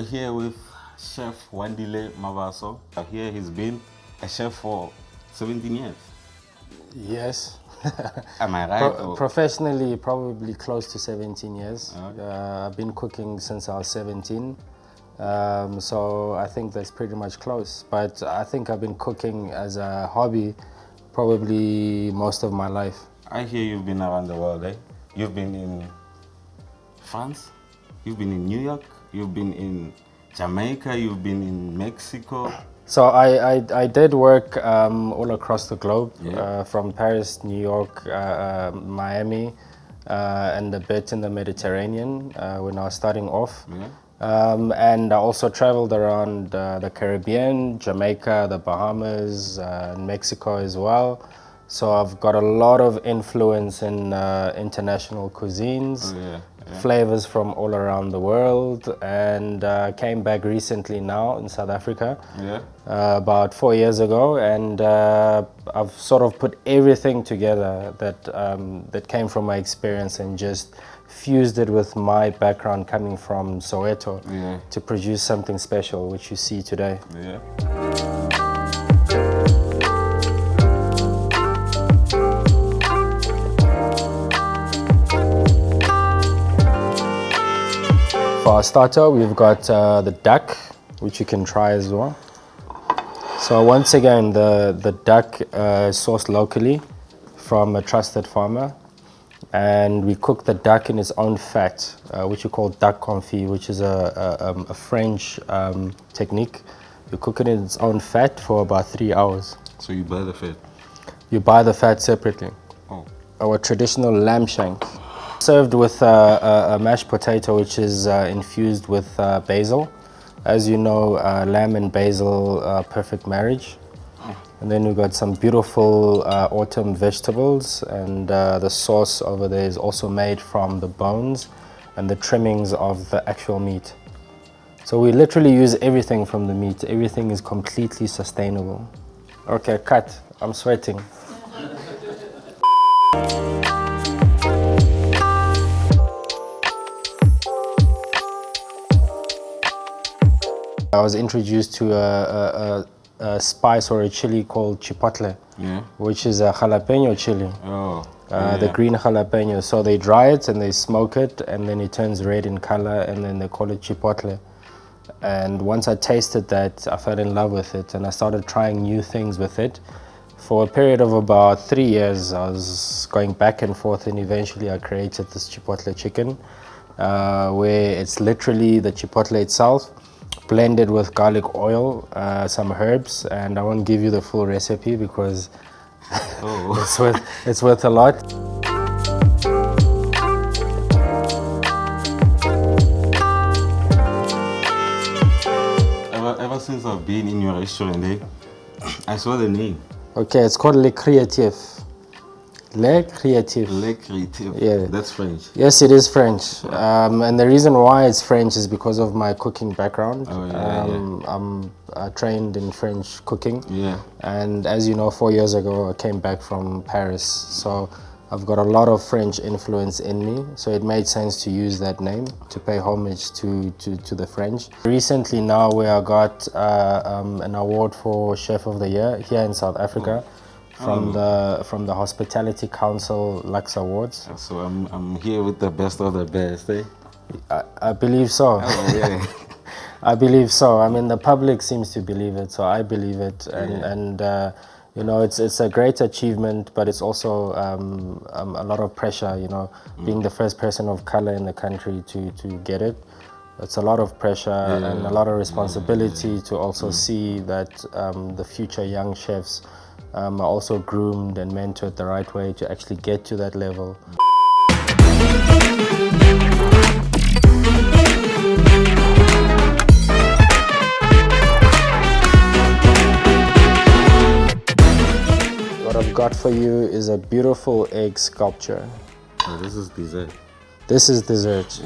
here with Chef Wandile Mabaso. Here he's been a chef for 17 years. Yes. Am I right? Professionally, probably close to 17 years. Okay. I've been cooking since I was 17. So I think that's pretty much close. But I think I've been cooking as a hobby probably most of my life. I hear you've been around the world, eh? You've been in France, you've been in New York, you've been in Jamaica, you've been in Mexico. So I did work all across the globe, Yeah. from Paris, New York, Miami, and a bit in the Mediterranean when I was starting off. Yeah. And I also traveled around the Caribbean, Jamaica, the Bahamas, and Mexico as well. So I've got a lot of influence in international cuisines, flavors from all around the world, and came back recently now in South Africa, about 4 years ago, and I've sort of put everything together that came from my experience and just fused it with my background coming from Soweto to produce something special, which you see today. Yeah. For our starter, we've got the duck, which you can try as well. So once again, the duck is sourced locally from a trusted farmer, and we cook the duck in its own fat, which we call Duck Confit, which is a French technique. You cook it in its own fat for about 3 hours. So you buy the fat? You buy the fat separately. Oh. Our traditional lamb shank. Served with a mashed potato, which is infused with basil. As you know, lamb and basil are perfect marriage. And then we've got some beautiful autumn vegetables, and the sauce over there is also made from the bones and the trimmings of the actual meat. So we literally use everything from the meat. Everything is completely sustainable. Okay, cut. I'm sweating. I was introduced to a spice or a chili called chipotle, which is a jalapeno chili. The green jalapeno. So they dry it and they smoke it, and then it turns red in color, and then they call it chipotle. And once I tasted that, I fell in love with it, and I started trying new things with it. For a period of about 3 years, I was going back and forth, and eventually I created this chipotle chicken, where it's literally the chipotle itself, blended with garlic oil, some herbs, and I won't give you the full recipe because it's worth a lot. Ever since I've been in your restaurant, I saw the name. Okay, it's called Les Créatifs. Les Créatifs. Les Créatifs. Yeah. That's French. Yes, it is French. And the reason why it's French is because of my cooking background. I'm trained in French cooking. Yeah. And as you know, 4 years ago, I came back from Paris. So I've got a lot of French influence in me. So it made sense to use that name to pay homage to the French. Recently now, where I got an award for Chef of the Year here in South Africa. From the Hospitality Council Lux Awards. So I'm here with the best of the best, eh? I believe so. Oh, yeah. I believe so. I mean, the public seems to believe it, so I believe it. And you know, it's a great achievement, but it's also a lot of pressure, you know, being the first person of color in the country to get it. It's a lot of pressure and a lot of responsibility to also see that the future young chefs are also groomed and mentored the right way to actually get to that level. What I've got for you is a beautiful egg sculpture. Oh, this is dessert. This is dessert.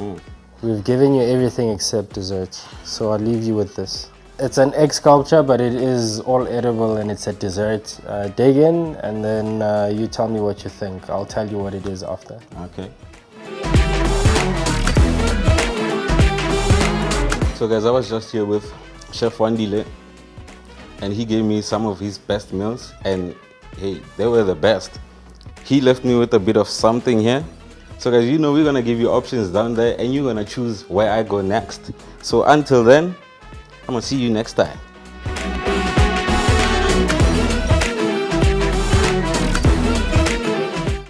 We've given you everything except dessert, so I'll leave you with this. It's an egg sculpture, but it is all edible and it's a dessert. Dig in and then you tell me what you think. I'll tell you what it is after. Okay. So guys, I was just here with Chef Wandile, and he gave me some of his best meals, and hey, they were the best. He left me with a bit of something here. So guys, you know we're gonna give you options down there, and you're gonna choose where I go next. So until then, I'm gonna see you next time.